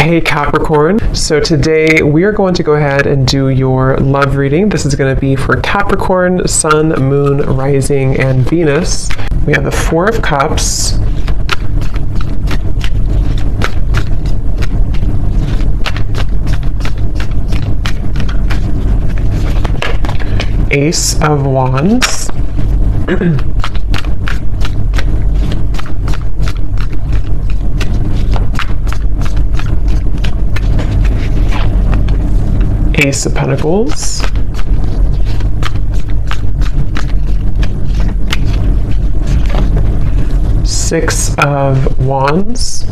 Hey Capricorn, so today we are going to go ahead and do your love reading. This is going to be for Capricorn, Sun, Moon, Rising, and Venus. We have the Four of Cups, Ace of Wands, Ace of Pentacles, Six of Wands,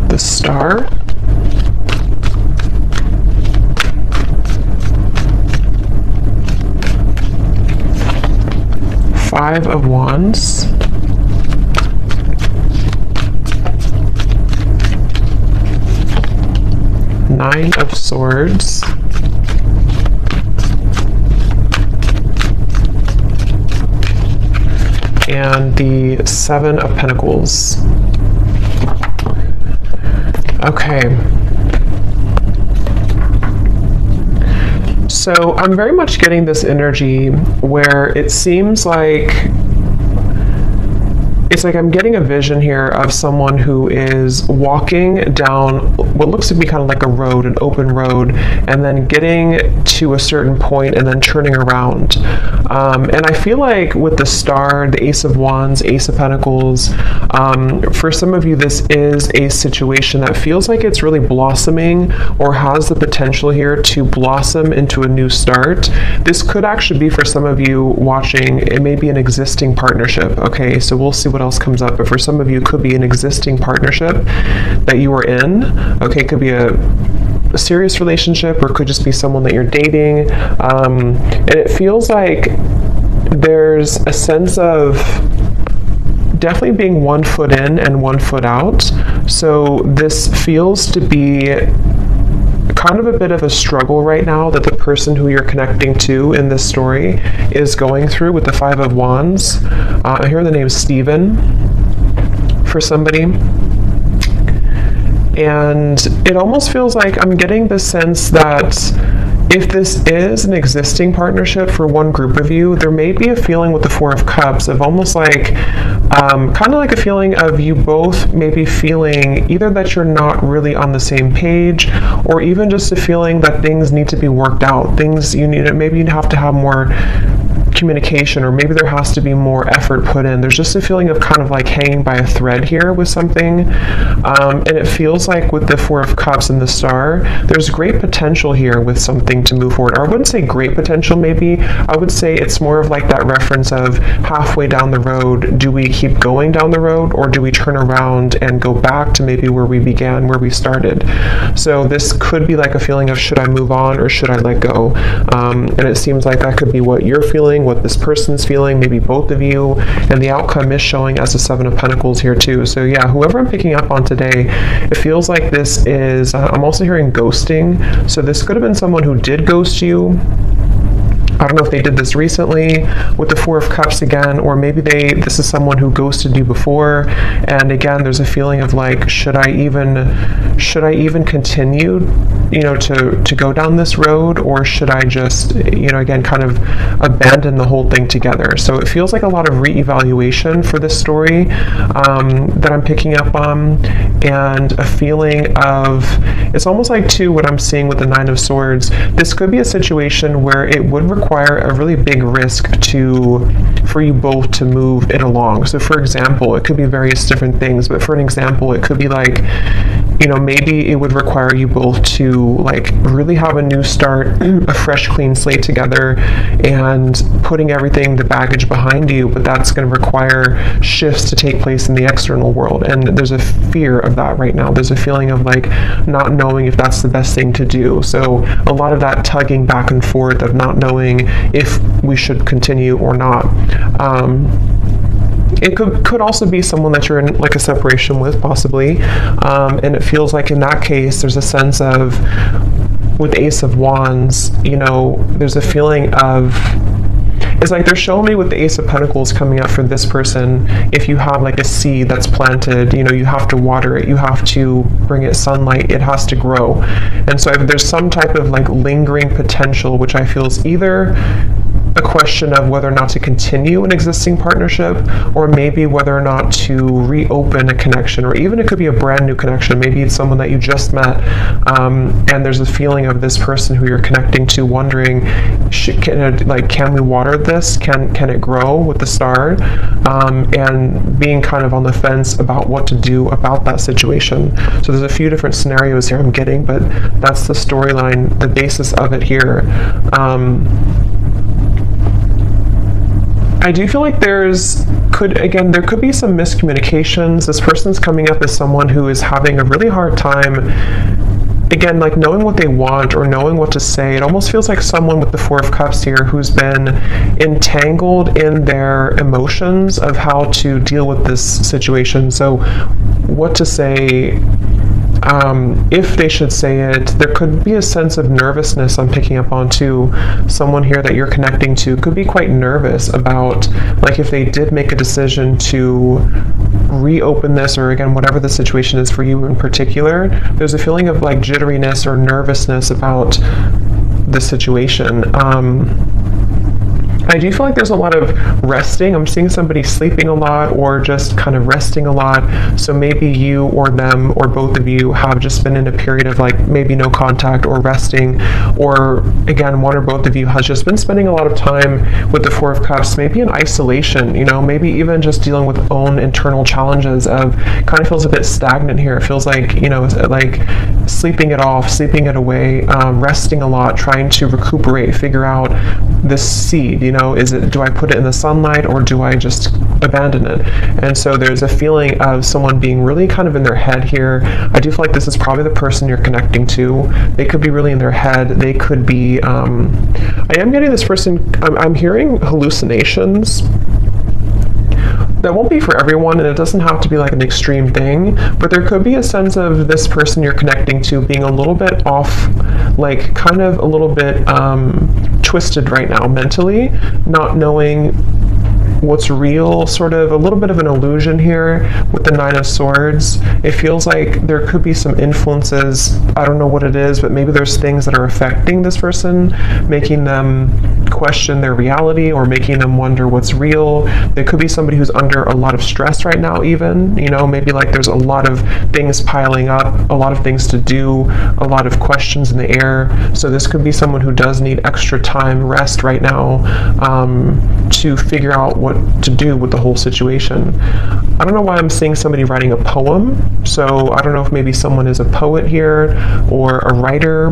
the Star, Five of Wands, Nine of Swords, and the Seven of Pentacles. Okay. So I'm very much getting this energy where it seems like I'm getting a vision here of someone who is walking down what looks to be kind of like a road, an open road, and then getting to a certain point and then turning around. And I feel like with the Star, the Ace of Wands, Ace of Pentacles, for some of you, this is a situation that feels like it's really blossoming or has the potential here to blossom into a new start. This could actually be, for some of you watching, it may be an existing partnership. Okay, so we'll see what else comes up, but for some of you, it could be an existing partnership that you are in. Okay, it could be a serious relationship, or it could just be someone that you're dating, and it feels like there's a sense of definitely being 1 foot in and 1 foot out. So this feels to be kind of a bit of a struggle right now that the person who you're connecting to in this story is going through with the Five of Wands. I hear the name Stephen for somebody. And it almost feels like I'm getting the sense that if this is an existing partnership for one group of you, there may be a feeling with the Four of Cups of almost like, kind of like a feeling of you both maybe feeling either that you're not really on the same page, or even just a feeling that things need to be worked out. Things you need, maybe you have to have more communication, or maybe there has to be more effort put in. There's just a feeling of kind of like hanging by a thread here with something. And it feels like with the Four of Cups and the Star, there's great potential here with something to move forward. Or I wouldn't say great potential, maybe. I would say it's more of like that reference of halfway down the road, do we keep going down the road, or do we turn around and go back to maybe where we began, where we started? So this could be like a feeling of, should I move on or should I let go? And it seems like that could be what you're feeling, what this person's feeling, maybe both of you, and the outcome is showing as the Seven of Pentacles here too. So yeah, whoever I'm picking up on today, it feels like this is, I'm also hearing ghosting. So this could have been someone who did ghost you. I don't know if they did this recently with the Four of Cups again, or maybe this is someone who ghosted you before. And again, there's a feeling of like, should I even continue, to go down this road, or should I just, again, kind of abandon the whole thing together? So it feels like a lot of reevaluation for this story that I'm picking up on, and a feeling of, it's almost like too what I'm seeing with the Nine of Swords. This could be a situation where it would require a really big risk for you both to move it along. So for example, it could be various different things, but for an example, it could be like, maybe it would require you both to like really have a new start, a fresh clean slate together, and putting everything, the baggage behind you, but that's going to require shifts to take place in the external world. And there's a fear of that right now. There's a feeling of like not knowing if that's the best thing to do. So a lot of that tugging back and forth of not knowing if we should continue or not. It could also be someone that you're in like a separation with, possibly, and it feels like in that case there's a sense of, with Ace of Wands, there's a feeling of It's like they're showing me with the Ace of Pentacles coming up for this person. If you have like a seed that's planted, you know, you have to water it, you have to bring it sunlight, it has to grow. And so there's some type of like lingering potential, which I feel is either a question of whether or not to continue an existing partnership, or maybe whether or not to reopen a connection, or even it could be a brand new connection. Maybe it's someone that you just met, and there's a feeling of this person who you're connecting to wondering, can we water this? Can it grow with the star? And being kind of on the fence about what to do about that situation. So there's a few different scenarios here I'm getting, but that's the storyline, the basis of it here. I do feel like there could be some miscommunications. This person's coming up as someone who is having a really hard time, again, like knowing what they want or knowing what to say. It almost feels like someone with the Four of Cups here who's been entangled in their emotions of how to deal with this situation. So what to say, if they should say it. There could be a sense of nervousness I'm picking up on too. Someone here that you're connecting to could be quite nervous about, like, if they did make a decision to reopen this, or again, whatever the situation is for you in particular, there's a feeling of like jitteriness or nervousness about the situation. I do feel like there's a lot of resting. I'm seeing somebody sleeping a lot or just kind of resting a lot. So maybe you or them or both of you have just been in a period of like maybe no contact or resting, or again, one or both of you has just been spending a lot of time with the Four of Cups, maybe in isolation, you know, maybe even just dealing with own internal challenges of kind of feels a bit stagnant here. It feels like, you know, like sleeping it off, sleeping it away, resting a lot, trying to recuperate, figure out this seed, you know, do I put it in the sunlight or do I just abandon it? And so there's a feeling of someone being really kind of in their head here. I do feel like this is probably the person you're connecting to. They could be really in their head. They could be, I am getting this person, I'm hearing hallucinations. That won't be for everyone, and it doesn't have to be like an extreme thing, but there could be a sense of this person you're connecting to being a little bit off, like kind of a little bit twisted right now mentally, not knowing what's real, sort of a little bit of an illusion here with the Nine of Swords. It feels like there could be some influences, I don't know what it is, but maybe there's things that are affecting this person, making them question their reality or making them wonder what's real. There could be somebody who's under a lot of stress right now even, you know, maybe like there's a lot of things piling up, a lot of things to do, a lot of questions in the air. So this could be someone who does need extra time, rest right now, to figure out what to do with the whole situation. I don't know why I'm seeing somebody writing a poem, so I don't know if maybe someone is a poet here or a writer.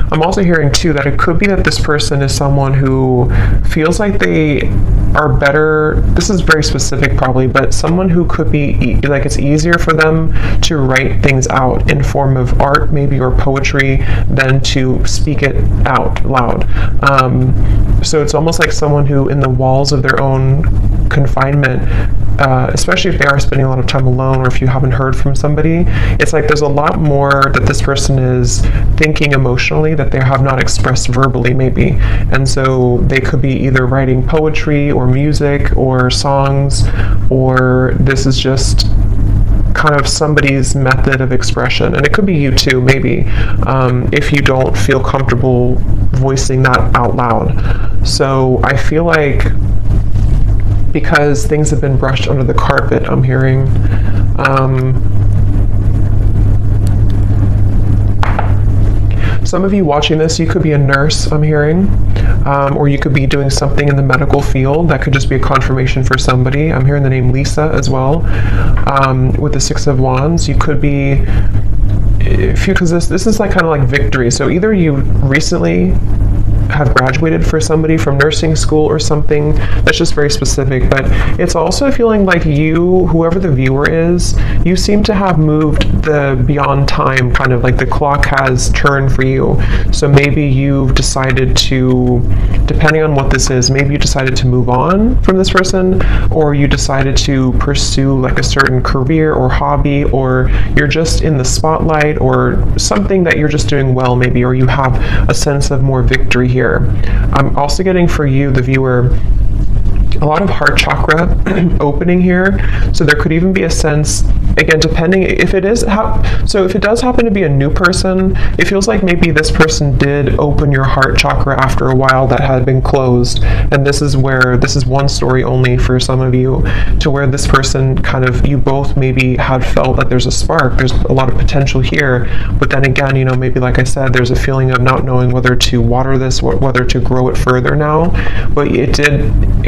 I'm also hearing too that it could be that this person is someone who feels like they are better, this is very specific probably, but someone who could be like it's easier for them to write things out in form of art maybe or poetry than to speak it out loud. So it's almost like someone who in the walls of their own confinement, especially if they are spending a lot of time alone or if you haven't heard from somebody, it's like there's a lot more that this person is thinking emotionally that they have not expressed verbally maybe. And so they could be either writing poetry or music or songs, or this is just kind of somebody's method of expression. And it could be you too, maybe, if you don't feel comfortable voicing that out loud. So I feel like because things have been brushed under the carpet, I'm hearing, some of you watching this, you could be a nurse, I'm hearing, or you could be doing something in the medical field. That could just be a confirmation for somebody. I'm hearing the name Lisa as well, with the Six of Wands. You could be, because this is like kind of like victory. So either you recently have graduated for somebody from nursing school or something that's just very specific, but it's also feeling like you, whoever the viewer is, you seem to have moved the beyond time, kind of like the clock has turned for you. So maybe you've decided to, depending on what this is, maybe you decided to move on from this person, or you decided to pursue like a certain career or hobby, or you're just in the spotlight or something that you're just doing well maybe, or you have a sense of more victory 3 here. I'm also getting for you, the viewer, a lot of heart chakra opening here. So there could even be a sense, again, depending if it is so if it does happen to be a new person, it feels like maybe this person did open your heart chakra after a while that had been closed. And this is one story only for some of you, to where this person kind of, you both maybe had felt that there's a spark, there's a lot of potential here, but then again, you know, maybe like I said, there's a feeling of not knowing whether to water this, whether to grow it further now. But it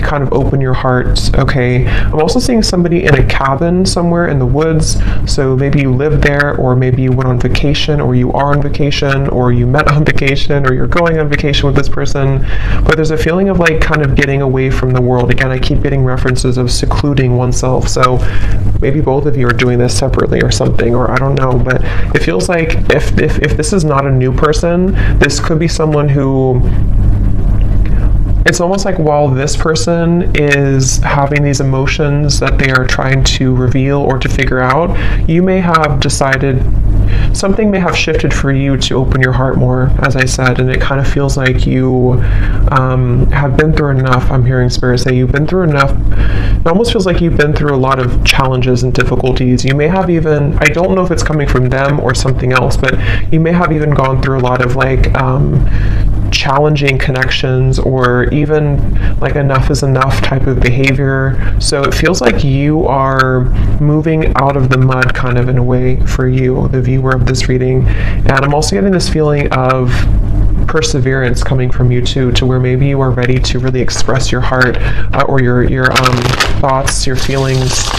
kind of open your heart. Okay, I'm also seeing somebody in a cabin somewhere in the woods. So maybe you live there, or maybe you went on vacation, or you are on vacation, or you met on vacation, or you're going on vacation with this person. But there's a feeling of like kind of getting away from the world. Again, I keep getting references of secluding oneself. So maybe both of you are doing this separately or something, or I don't know. But it feels like if this is not a new person, this could be someone who, it's almost like while this person is having these emotions that they are trying to reveal or to figure out, you may have decided, something may have shifted for you to open your heart more, as I said, and it kind of feels like you have been through enough. I'm hearing Spirit say you've been through enough. It almost feels like you've been through a lot of challenges and difficulties. You may have even, I don't know if it's coming from them or something else, but you may have even gone through a lot of like challenging connections, or even like enough is enough type of behavior. So it feels like you are moving out of the mud kind of in a way for you, the viewer of this reading. And I'm also getting this feeling of perseverance coming from you too, to where maybe you are ready to really express your heart or your thoughts, your feelings.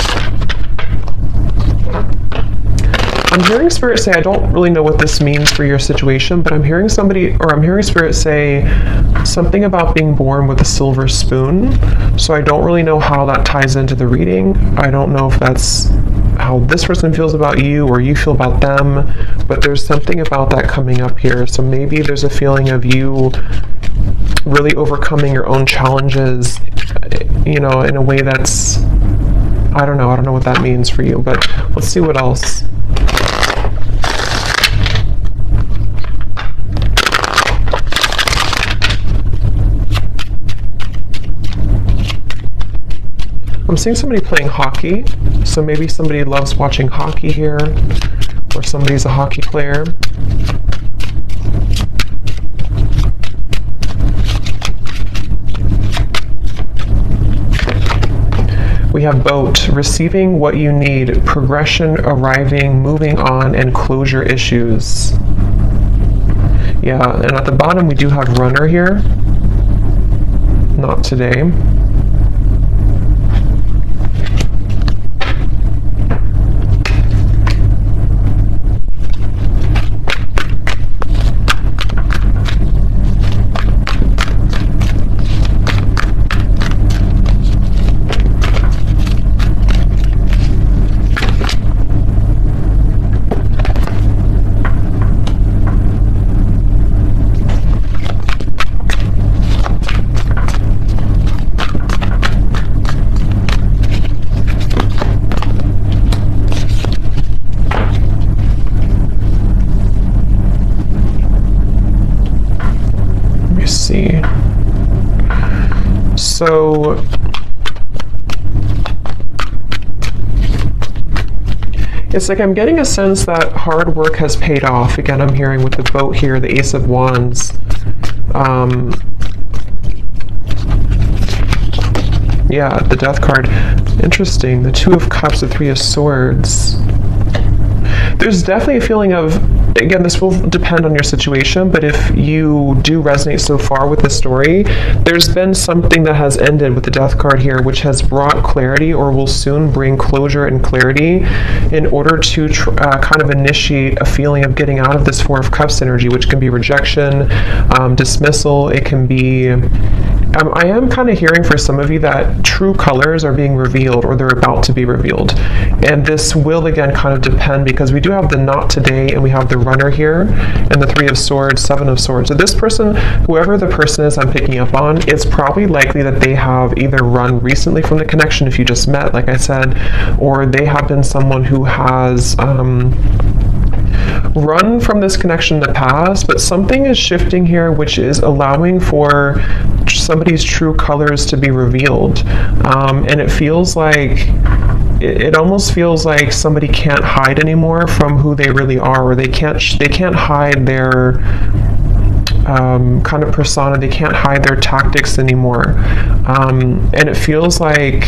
I'm hearing Spirit say, I don't really know what this means for your situation, but I'm hearing Spirit say something about being born with a silver spoon. So I don't really know how that ties into the reading. I don't know if that's how this person feels about you or you feel about them, but there's something about that coming up here. So maybe there's a feeling of you really overcoming your own challenges, you know, in a way that's, I don't know what that means for you, but let's see what else. I'm seeing somebody playing hockey, so maybe somebody loves watching hockey here, or somebody's a hockey player. We have boat, receiving what you need, progression, arriving, moving on, and closure issues. Yeah, and at the bottom we do have runner here. Not today. So it's like I'm getting a sense that hard work has paid off. Again, I'm hearing with the boat here, the Ace of Wands. Yeah, the Death card. Interesting. The Two of Cups, the Three of Swords. There's definitely a feeling of, again, this will depend on your situation, but if you do resonate so far with the story, there's been something that has ended with the Death card here, which has brought clarity or will soon bring closure and clarity in order to kind of initiate a feeling of getting out of this Four of Cups energy, which can be rejection, dismissal. It can be, I am kind of hearing for some of you that true colors are being revealed, or they're about to be revealed. And this will, again, kind of depend, because we do have the not today, and we have the runner here, and the Three of Swords, Seven of Swords. So this person, whoever the person is I'm picking up on, it's probably likely that they have either run recently from the connection, if you just met, like I said, or they have been someone who has run from this connection in the past, but something is shifting here, which is allowing for somebody's true colors to be revealed. And it feels like, it almost feels like somebody can't hide anymore from who they really are, or they can't hide their kind of persona. They can't hide their tactics anymore. And it feels like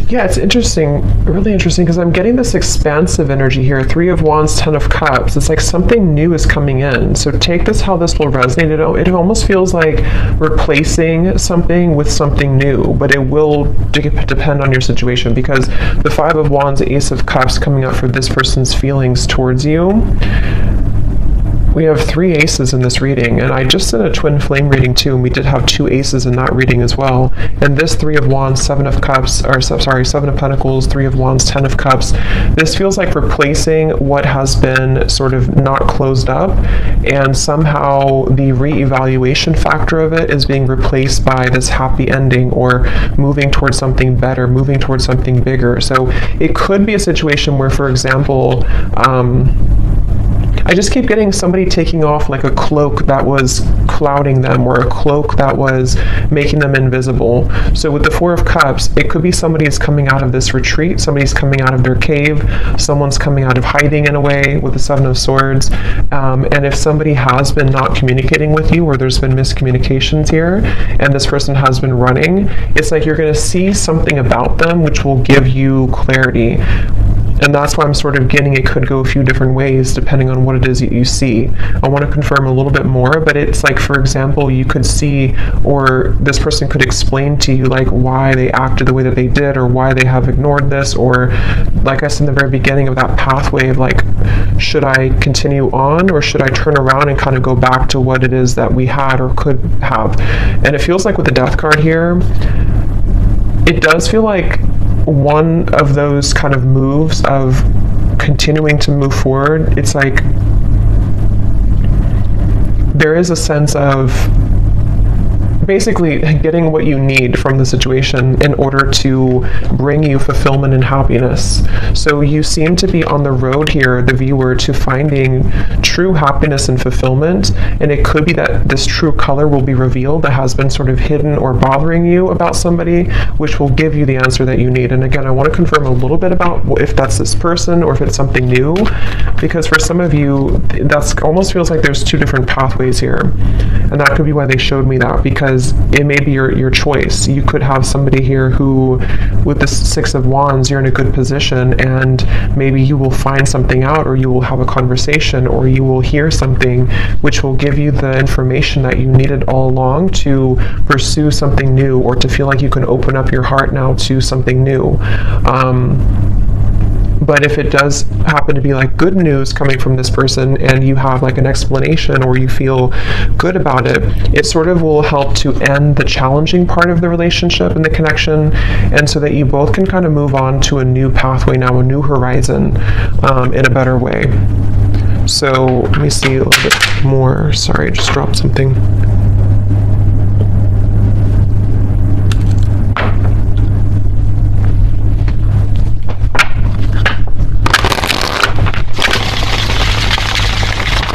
yeah, it's interesting, really interesting, because I'm getting this expansive energy here. 3 of Wands, 10 of Cups. It's like something new is coming in. So take this how this will resonate. It almost feels like replacing something with something new, but it will depend on your situation, because the 5 of Wands, Ace of Cups coming up for this person's feelings towards you. We have 3 aces in this reading, and I just did a twin flame reading too, and we did have 2 aces in that reading as well. And this 3 of Wands, 7 of Cups, or sorry, 7 of Pentacles, 3 of Wands, 10 of Cups. This feels like replacing what has been sort of not closed up, and somehow the reevaluation factor of it is being replaced by this happy ending, or moving towards something better, moving towards something bigger. So it could be a situation where, for example, I just keep getting somebody taking off like a cloak that was clouding them, or a cloak that was making them invisible. So with the 4 of Cups, it could be somebody's coming out of this retreat, somebody's coming out of their cave, someone's coming out of hiding in a way with the 7 of Swords. And if somebody has been not communicating with you, or there's been miscommunications here, and this person has been running, it's like you're going to see something about them which will give you clarity. And that's why I'm sort of getting it could go a few different ways depending on what it is that you see. I want to confirm a little bit more, but it's like, for example, you could see, or this person could explain to you like why they acted the way that they did, or why they have ignored this, or like I said in the very beginning of that pathway of like, should I continue on, or should I turn around and kind of go back to what it is that we had or could have. And it feels like with the Death card here, it does feel like one of those kind of moves of continuing to move forward. It's like there is a sense of basically getting what you need from the situation in order to bring you fulfillment and happiness. So you seem to be on the road here, the viewer, to finding true happiness and fulfillment, and it could be that this true color will be revealed that has been sort of hidden or bothering you about somebody, which will give you the answer that you need. And again, I want to confirm a little bit about if that's this person or if it's something new, because for some of you, that's almost feels like there's 2 different pathways here, and that could be why they showed me that, because it may be your choice. You could have somebody here who, with the 6 of Wands, you're in a good position, and maybe you will find something out, or you will have a conversation, or you will hear something which will give you the information that you needed all along to pursue something new, or to feel like you can open up your heart now to something new. But if it does happen to be like good news coming from this person, and you have like an explanation, or you feel good about it, it sort of will help to end the challenging part of the relationship and the connection, and so that you both can kind of move on to a new pathway now, a new horizon, in a better way. So let me see a little bit more. Sorry, I just dropped something.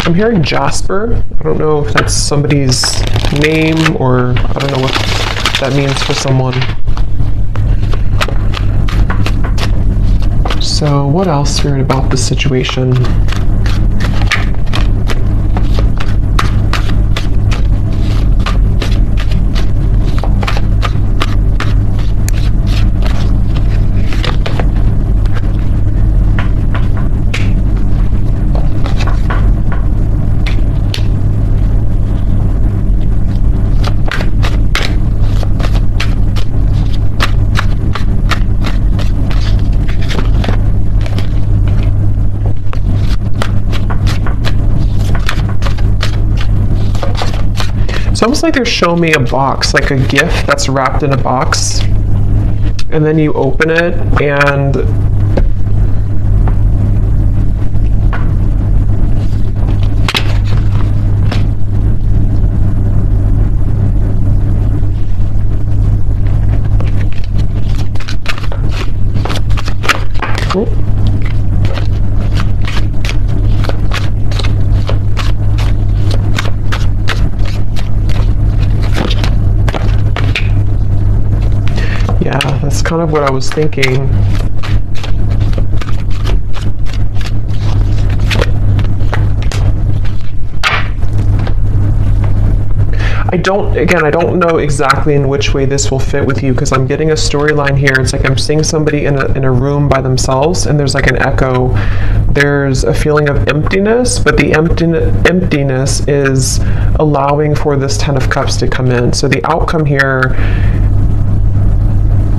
I'm hearing Jasper. I don't know if that's somebody's name, or I don't know what that means for someone. So what else, Spirit, about this situation? almost like they're showing me a box, like a gift that's wrapped in a box, and then you open it and yeah, that's kind of what I was thinking. I don't know exactly in which way this will fit with you, because I'm getting a storyline here. It's like I'm seeing somebody in a room by themselves, and there's like an echo. There's a feeling of emptiness, but the emptiness is allowing for this Ten of Cups to come in. So the outcome here,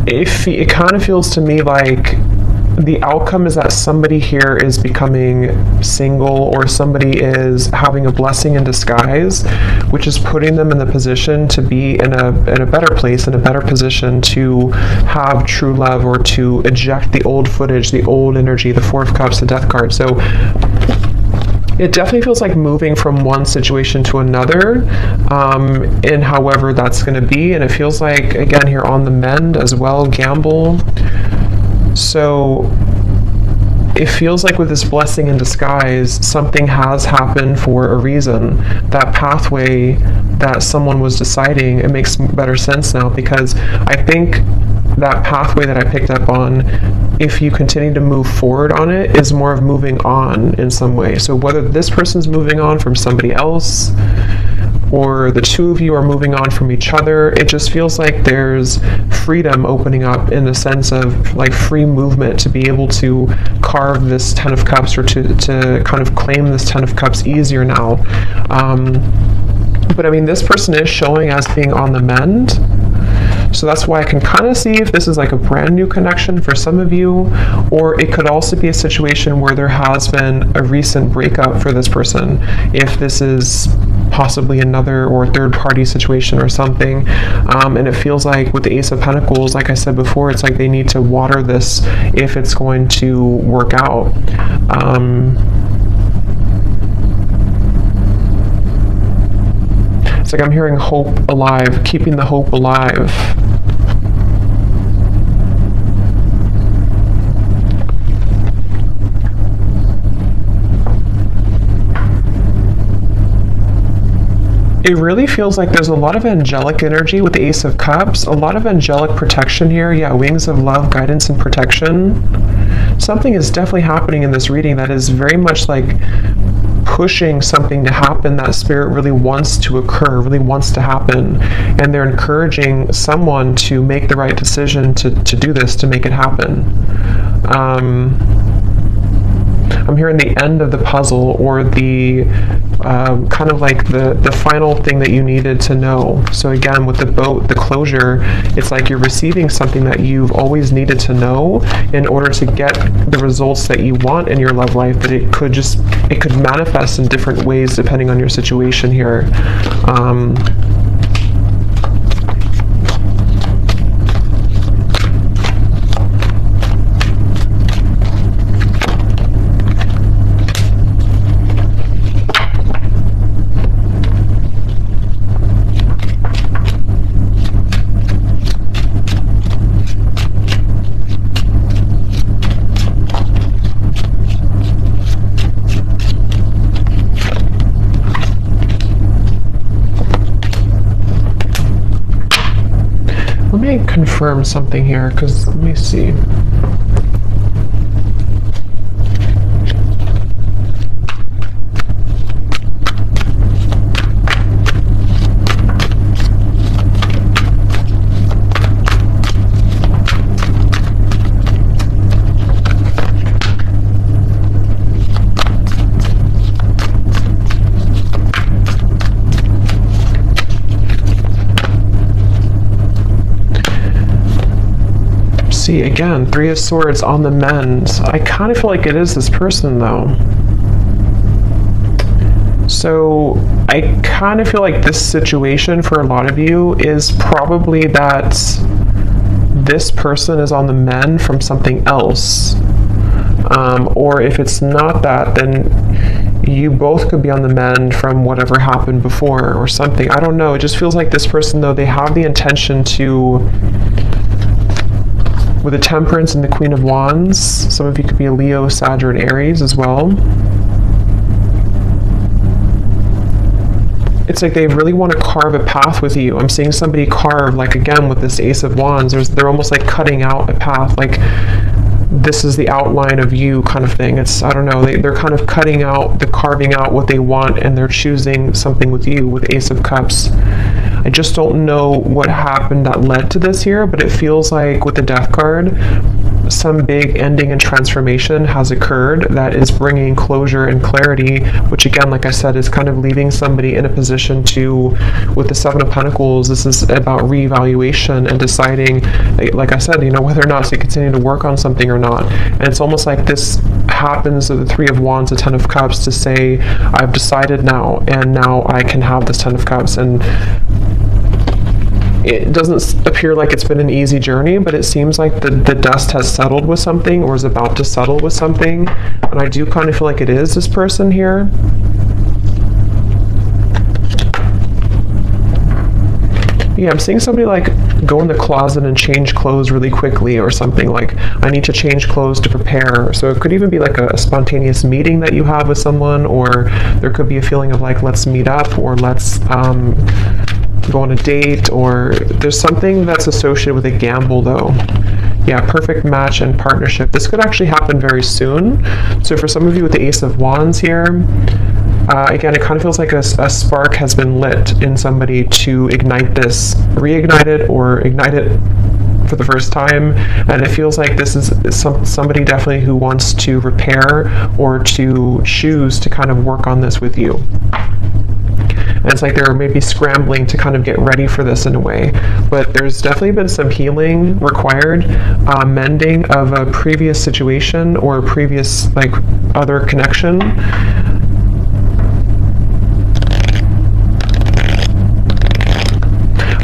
it kind of feels to me like the outcome is that somebody here is becoming single, or somebody is having a blessing in disguise, which is putting them in the position to be in a better place, in a better position to have true love, or to eject the old footage, the old energy, the Four of Cups, the Death card. So it definitely feels like moving from one situation to another, and however that's going to be. And it feels like, again, here on the mend as well, gamble. So it feels like with this blessing in disguise, something has happened for a reason. That pathway that someone was deciding, it makes better sense now, because I think that pathway that I picked up on, if you continue to move forward on it, is more of moving on in some way. So whether this person's moving on from somebody else, or the two of you are moving on from each other, it just feels like there's freedom opening up, in the sense of like free movement to be able to carve this Ten of Cups, or to kind of claim this Ten of Cups easier now. But I mean, this person is showing as being on the mend. So that's why I can kind of see if this is like a brand new connection for some of you, or it could also be a situation where there has been a recent breakup for this person. If this is possibly another or third party situation or something, and it feels like with the Ace of Pentacles, like I said before, it's like they need to water this if it's going to work out. It's like I'm hearing hope alive, keeping the hope alive. It really feels like there's a lot of angelic energy with the Ace of Cups, a lot of angelic protection here. Yeah, wings of love, guidance, and protection. Something is definitely happening in this reading that is very much like pushing something to happen that Spirit really wants to occur, really wants to happen. And they're encouraging someone to make the right decision to do this, to make it happen. I'm hearing the end of the puzzle, or the kind of like the final thing that you needed to know. So again, with the boat, the closure, it's like you're receiving something that you've always needed to know in order to get the results that you want in your love life, but it could manifest in different ways depending on your situation here. Let me confirm something here, because let me see. See, again, Three of Swords on the mend. I kind of feel like it is this person, though. So I kind of feel like this situation for a lot of you is probably that this person is on the mend from something else. Or if it's not that, then you both could be on the mend from whatever happened before or something. I don't know. It just feels like this person, though, they have the intention to, with the Temperance and the Queen of Wands, some of you could be a Leo, Sag, and Aries as well. It's like they really want to carve a path with you. I'm seeing somebody carve, like again with this Ace of Wands, they're almost like cutting out a path, like this is the outline of you kind of thing. It's, I don't know, they're kind of carving out what they want, and they're choosing something with you with Ace of Cups. I just don't know what happened that led to this here, but it feels like with the Death card, some big ending and transformation has occurred that is bringing closure and clarity, which again, like I said, is kind of leaving somebody in a position to, with the Seven of Pentacles, this is about reevaluation and deciding, like I said, whether or not to continue to work on something or not. And it's almost like this happens with the Three of Wands, the Ten of Cups, to say, I've decided now, and now I can have this Ten of Cups. And it doesn't appear like it's been an easy journey, but it seems like the dust has settled with something, or is about to settle with something. And I do kind of feel like it is this person here. Yeah, I'm seeing somebody like go in the closet and change clothes really quickly or something, like I need to change clothes to prepare. So it could even be like a spontaneous meeting that you have with someone, or there could be a feeling of like, let's meet up, or let's go on a date, or there's something that's associated with a gamble though. Yeah, perfect match and partnership. This could actually happen very soon. So for some of you with the Ace of Wands here, again, it kind of feels like a spark has been lit in somebody to ignite this, reignite it, or ignite it for the first time. And it feels like this is somebody definitely who wants to repair or to choose to kind of work on this with you. And it's like they're maybe scrambling to kind of get ready for this in a way. But there's definitely been some healing required, mending of a previous situation or a previous like other connection.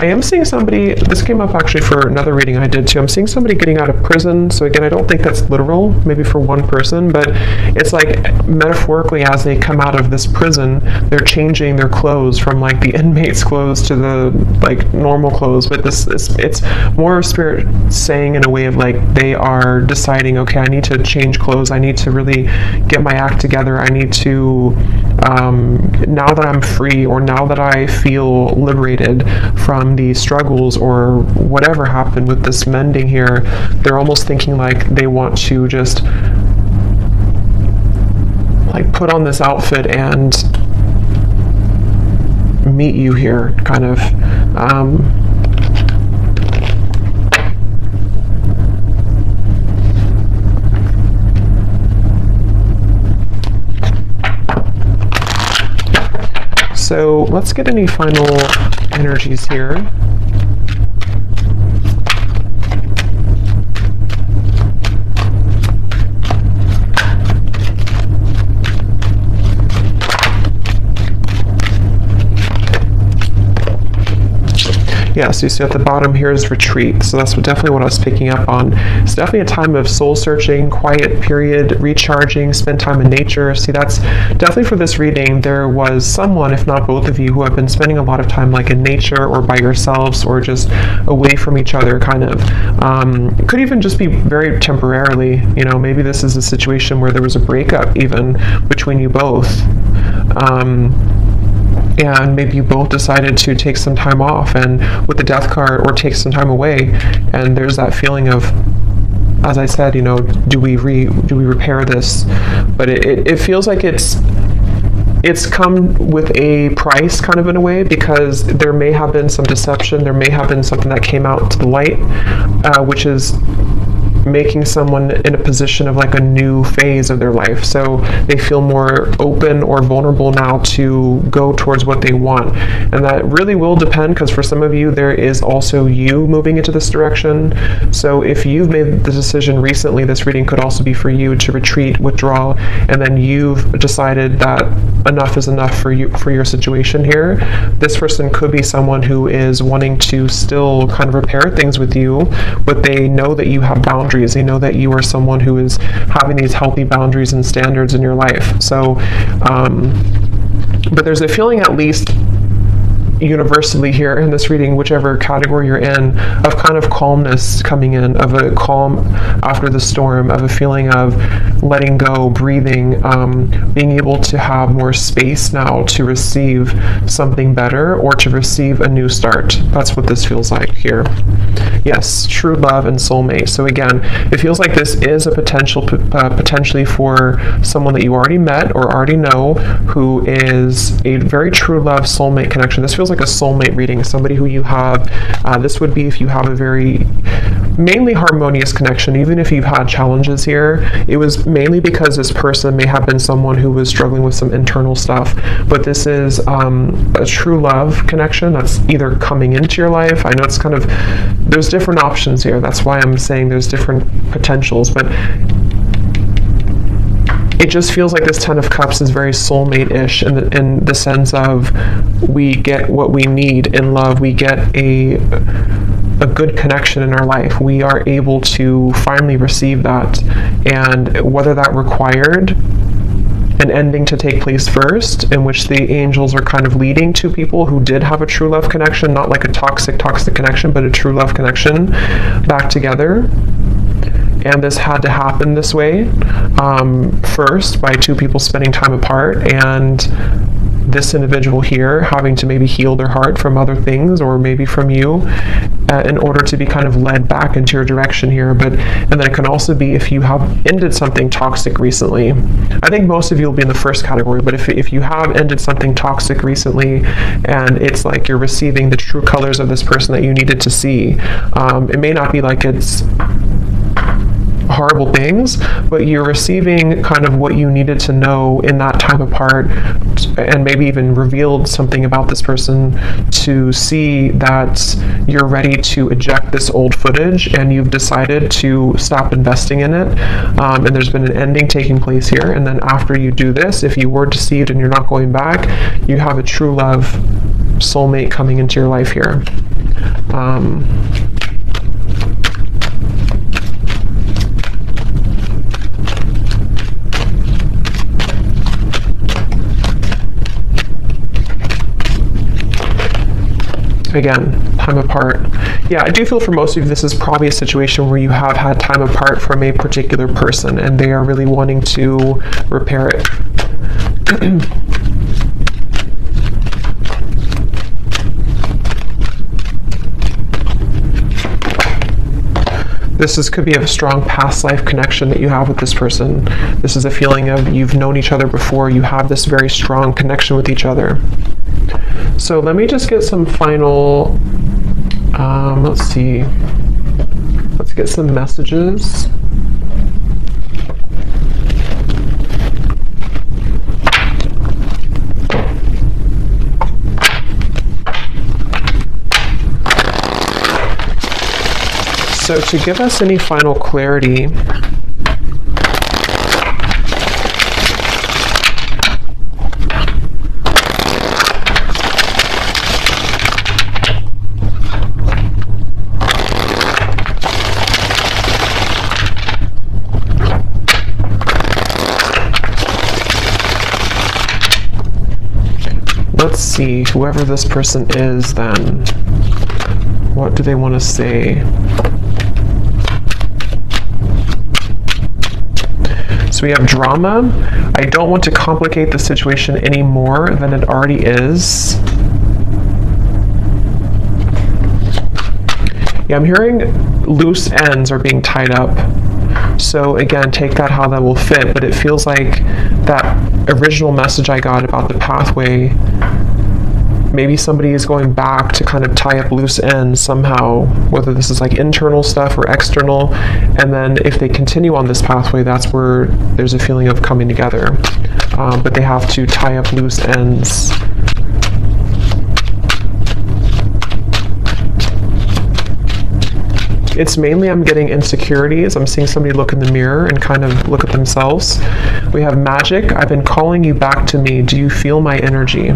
I am seeing somebody, this came up actually for another reading I did too, I'm seeing somebody getting out of prison. So again, I don't think that's literal, maybe for one person, but it's like metaphorically as they come out of this prison, they're changing their clothes from like the inmate's clothes to the like normal clothes. But it's more spirit saying in a way of like they are deciding, okay, I need to change clothes, I need to really get my act together, I need to, now that I'm free, or now that I feel liberated from the struggles or whatever happened with this mending here, they're almost thinking like they want to just like put on this outfit and meet you here, kind of. So let's get any final energies here. Yeah, so you see at the bottom here is retreat. So that's definitely what I was picking up on. It's definitely a time of soul searching, quiet period, recharging, spend time in nature. See, that's definitely for this reading. There was someone, if not both of you, who have been spending a lot of time like in nature or by yourselves or just away from each other, kind of. It could even just be very temporarily. Maybe this is a situation where there was a breakup even between you both. And maybe you both decided to take some time off, and with the Death card, or take some time away, and there's that feeling of, as I said, do we repair this? But it feels like it's come with a price, kind of in a way, because there may have been some deception, there may have been something that came out to the light, which is making someone in a position of like a new phase of their life. So they feel more open or vulnerable now to go towards what they want. And that really will depend, because for some of you, there is also you moving into this direction. So if you've made the decision recently, this reading could also be for you to retreat, withdraw, and then you've decided that enough is enough for you, for your situation here. This person could be someone who is wanting to still kind of repair things with you, but they know that you have boundaries. They know that you are someone who is having these healthy boundaries and standards in your life. So, but there's a feeling, at least universally here in this reading, whichever category you're in, of kind of calmness coming in, of a calm after the storm, of a feeling of letting go, breathing, being able to have more space now to receive something better or to receive a new start. That's what this feels like here. Yes, true love and soulmate. So again, it feels like this is a potentially for someone that you already met or already know, who is a very true love soulmate connection. This feels like a soulmate reading, somebody who you have, this would be if you have a very mainly harmonious connection. Even if you've had challenges here, it was mainly because this person may have been someone who was struggling with some internal stuff, but this is a true love connection that's either coming into your life. I know it's kind of, there's different options here, that's why I'm saying there's different potentials, but it just feels like this Ten of Cups is very soulmate-ish in the sense of we get what we need in love. We get a good connection in our life. We are able to finally receive that. And whether that required an ending to take place first, in which the angels are kind of leading to people who did have a true love connection, not like a toxic connection, but a true love connection back together. And this had to happen this way first, by two people spending time apart, and this individual here having to maybe heal their heart from other things, or maybe from you, in order to be kind of led back into your direction here. And then it can also be if you have ended something toxic recently. I think most of you will be in the first category, but if you have ended something toxic recently, and it's like you're receiving the true colors of this person that you needed to see, it may not be like it's horrible things, but you're receiving kind of what you needed to know in that time apart, and maybe even revealed something about this person to see that you're ready to eject this old footage, and you've decided to stop investing in it, and there's been an ending taking place here. And then after you do this, if you were deceived and you're not going back, you have a true love soulmate coming into your life here. Again, time apart. Yeah, I do feel for most of you, this is probably a situation where you have had time apart from a particular person, and they are really wanting to repair it. Could be a strong past life connection that you have with this person. This is a feeling of you've known each other before. You have this very strong connection with each other. So let me just get some final, let's see. Let's get some messages. So to give us any final clarity, let's see, whoever this person is then, what do they want to say? So we have drama. I don't want to complicate the situation any more than it already is. Yeah, I'm hearing loose ends are being tied up. So again, take that how that will fit, but it feels like that original message I got about the pathway maybe somebody is going back to kind of tie up loose ends somehow, whether this is like internal stuff or external. And then if they continue on this pathway, that's where there's a feeling of coming together. But they have to tie up loose ends. It's mainly, I'm getting insecurities. I'm seeing somebody look in the mirror and kind of look at themselves. We have magic. I've been calling you back to me. Do you feel my energy?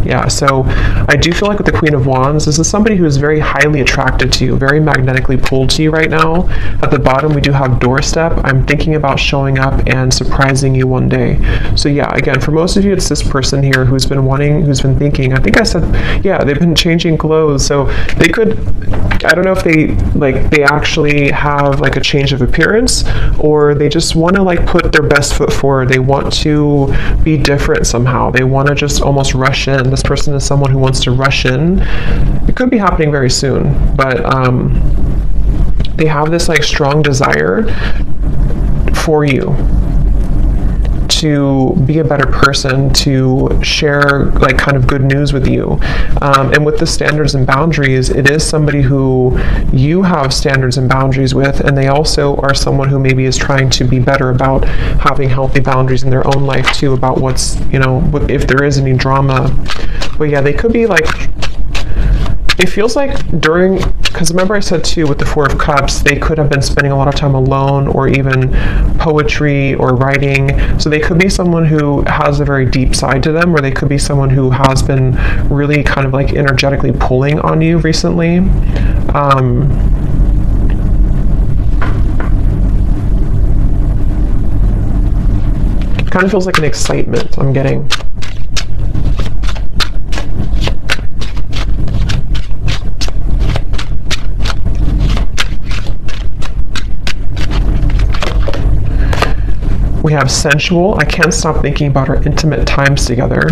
Yeah, so I do feel like with the Queen of Wands, this is somebody who is very highly attracted to you, very magnetically pulled to you right now. At the bottom, we do have doorstep. I'm thinking about showing up and surprising you one day. So yeah, again, for most of you, it's this person here who's been thinking, I think I said, yeah, they've been changing clothes. So they could, I don't know if they actually have like a change of appearance, or they just want to like put their best foot forward. They want to be different somehow. They want to just almost rush in. This person is someone who wants to rush in. It could be happening very soon, but they have this like strong desire for you to be a better person, to share like kind of good news with you. And with the standards and boundaries, it is somebody who you have standards and boundaries with, and they also are someone who maybe is trying to be better about having healthy boundaries in their own life too, about what's, if there is any drama. But yeah, they could be like, it feels like because remember I said too, with the Four of Cups, they could have been spending a lot of time alone, or even poetry or writing. So they could be someone who has a very deep side to them, or they could be someone who has been really kind of like energetically pulling on you recently. It kind of feels like an excitement I'm getting. We have sensual. I can't stop thinking about our intimate times together.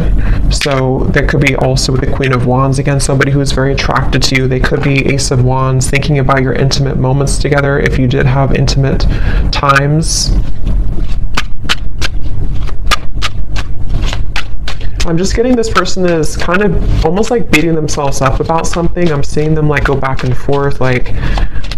So that could be also with the Queen of Wands, again, somebody who is very attracted to you. They could be Ace of Wands, thinking about your intimate moments together if you did have intimate times. I'm just getting this person is kind of almost like beating themselves up about something. I'm seeing them like go back and forth, like,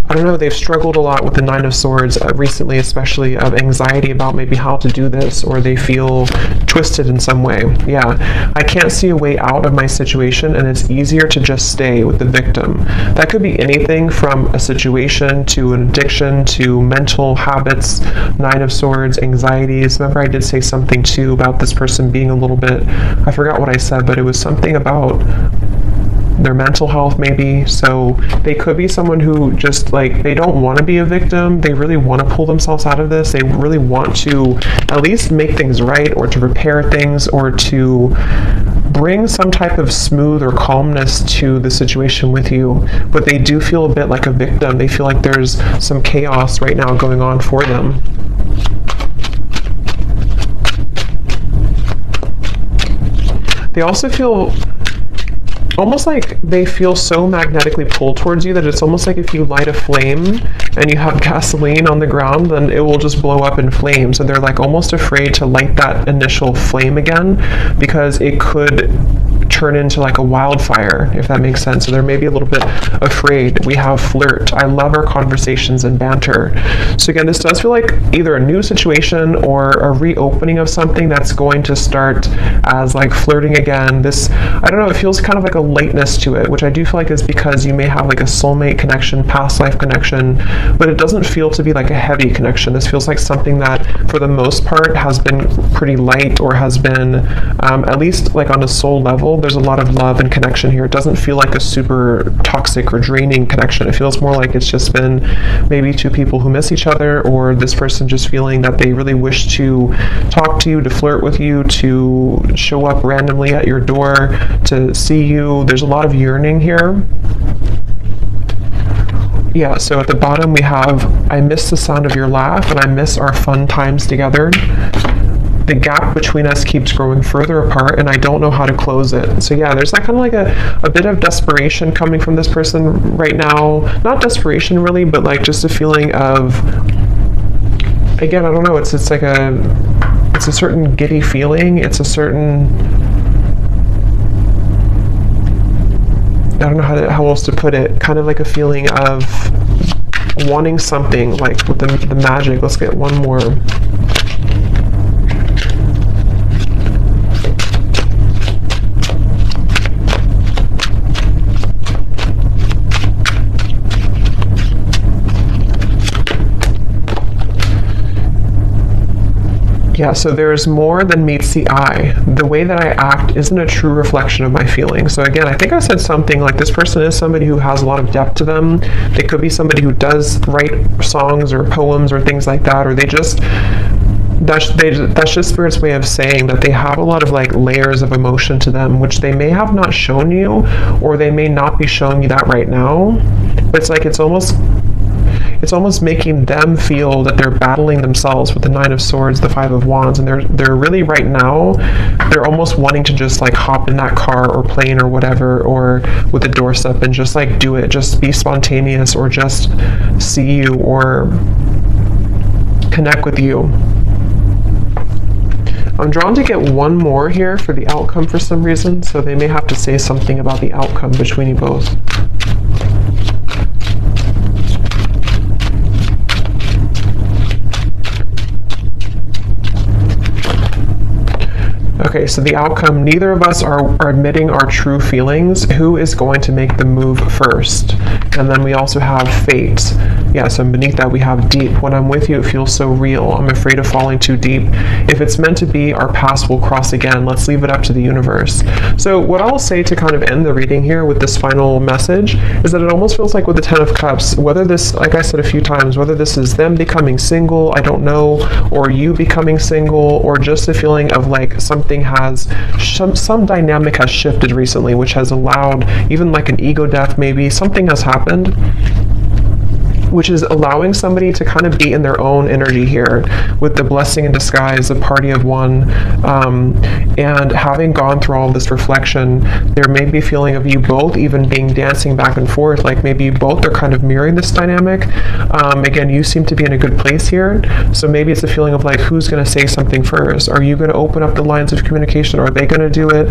I don't know, they've struggled a lot with the Nine of Swords recently, especially of anxiety about maybe how to do this, or they feel twisted in some way. Yeah, I can't see a way out of my situation, and it's easier to just stay with the victim. That could be anything from a situation to an addiction to mental habits, Nine of Swords, anxieties. Remember I did say something too about this person being a little bit, I forgot what I said, but it was something about their mental health maybe. So they could be someone who just like, they don't want to be a victim. They really want to pull themselves out of this. They really want to at least make things right, or to repair things, or to bring some type of smooth or calmness to the situation with you. But they do feel a bit like a victim. They feel like there's some chaos right now going on for them. They also feel almost like they feel so magnetically pulled towards you that it's almost like if you light a flame and you have gasoline on the ground, then it will just blow up in flames. And they're like almost afraid to light that initial flame again, because it could turn into like a wildfire, if that makes sense. So they're maybe a little bit afraid. We have flirt. I love our conversations and banter. So again, this does feel like either a new situation or a reopening of something that's going to start as like flirting again. This, I don't know, it feels kind of like a lightness to it, which I do feel like is because you may have like a soulmate connection, past life connection, but it doesn't feel to be like a heavy connection. This feels like something that for the most part has been pretty light, or has been at least like on a soul level, there's a lot of love and connection here. It doesn't feel like a super toxic or draining connection. It feels more like it's just been maybe two people who miss each other, or this person just feeling that they really wish to talk to you, to flirt with you, to show up randomly at your door, to see you. There's a lot of yearning here. Yeah, so at the bottom we have, I miss the sound of your laugh, and I miss our fun times together. The gap between us keeps growing further apart, and I don't know how to close it. So yeah, there's that kind of like a bit of desperation coming from this person right now. Not desperation really, but like just a feeling of, again, I don't know, it's like it's a certain giddy feeling. It's a certain, else to put it, kind of like a feeling of wanting something, like with the magic. Let's get one more. Yeah, so there's more than meets the eye. The way that I act isn't a true reflection of my feelings. So again, I think I said something like this person is somebody who has a lot of depth to them. They could be somebody who does write songs or poems or things like that, or they just, that's just Spirit's way of saying that they have a lot of like layers of emotion to them, which they may have not shown you, or they may not be showing you that right now. But it's like, it's almost making them feel that they're battling themselves with the Nine of Swords, the Five of Wands, and they're really right now, they're almost wanting to just like hop in that car or plane or whatever, or with a doorstep and just like do it, just be spontaneous, or just see you or connect with you. I'm drawn to get one more here for the outcome for some reason, so they may have to say something about the outcome between you both. Okay, so the outcome, neither of us are admitting our true feelings. Who is going to make the move first? And then we also have fate. Yeah, so beneath that we have deep. When I'm with you, it feels so real. I'm afraid of falling too deep. If it's meant to be, our paths will cross again. Let's leave it up to the universe. So what I'll say to kind of end the reading here with this final message is that it almost feels like with the Ten of Cups, whether this, like I said a few times, whether this is them becoming single, I don't know, or you becoming single, or just a feeling of like something has, some dynamic has shifted recently, which has allowed even like an ego death, maybe something has happened, which is allowing somebody to kind of be in their own energy here with the blessing in disguise, the party of one, and having gone through all this reflection, there may be a feeling of you both even being dancing back and forth, like maybe you both are kind of mirroring this dynamic. Again, you seem to be in a good place here, so maybe it's a feeling of like, who's going to say something first? Are you going to open up the lines of communication, or are they going to do it?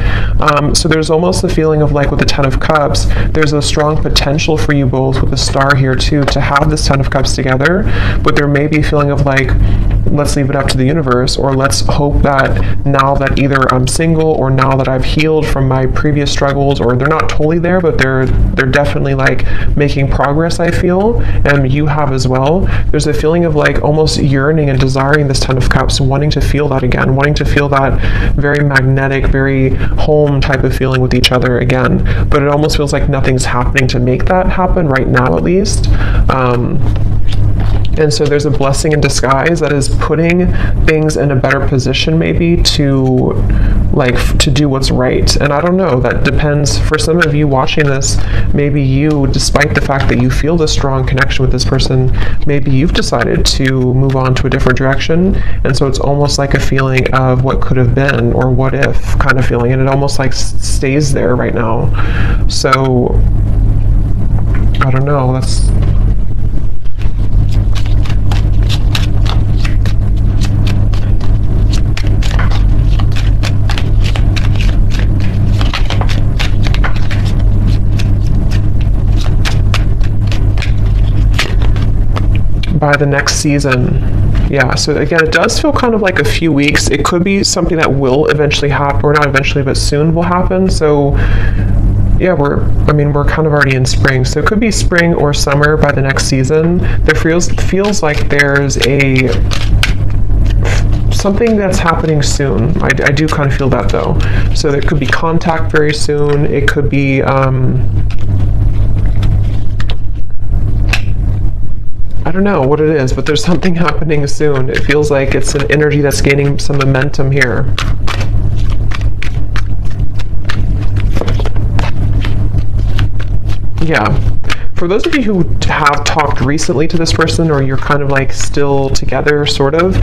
So there's almost a feeling of like with the Ten of Cups, there's a strong potential for you both with the Star here too, to have this Ten of Cups together, but there may be a feeling of like, let's leave it up to the universe, or let's hope that now that either I'm single, or now that I've healed from my previous struggles, or they're not totally there, but they're definitely like making progress, I feel, and you have as well. There's a feeling of like almost yearning and desiring this Ten of Cups, wanting to feel that again, wanting to feel that very magnetic, very home type of feeling with each other again, but it almost feels like nothing's happening to make that happen right now, at least. And so there's a blessing in disguise that is putting things in a better position, maybe to do what's right. And I don't know, that depends. For some of you watching this, maybe you, despite the fact that you feel this strong connection with this person, maybe you've decided to move on to a different direction. And so it's almost like a feeling of what could have been, or what if kind of feeling. And it almost like stays there right now. So I don't know, that's... by the next season. Yeah, so again, it does feel kind of like a few weeks. It could be something that will eventually happen, or not eventually, but soon will happen. So yeah, we're kind of already in spring, so it could be spring or summer by the next season. There feels like there's something that's happening soon. I do kind of feel that though. So there could be contact very soon. It could be I don't know what it is, but there's something happening soon. It feels like it's an energy that's gaining some momentum here. Yeah, For those of you who have talked recently to this person, or you're kind of like still together, sort of,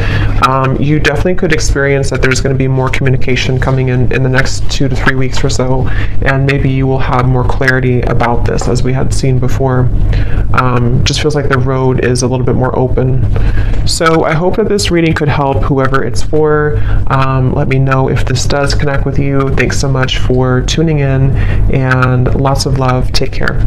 you definitely could experience that there's going to be more communication coming in the next 2 to 3 weeks or so, and maybe you will have more clarity about this, as we had seen before. Just feels like the road is a little bit more open. So I hope that this reading could help whoever it's for. Let me know if this does connect with you. Thanks so much for tuning in, and lots of love. Take care.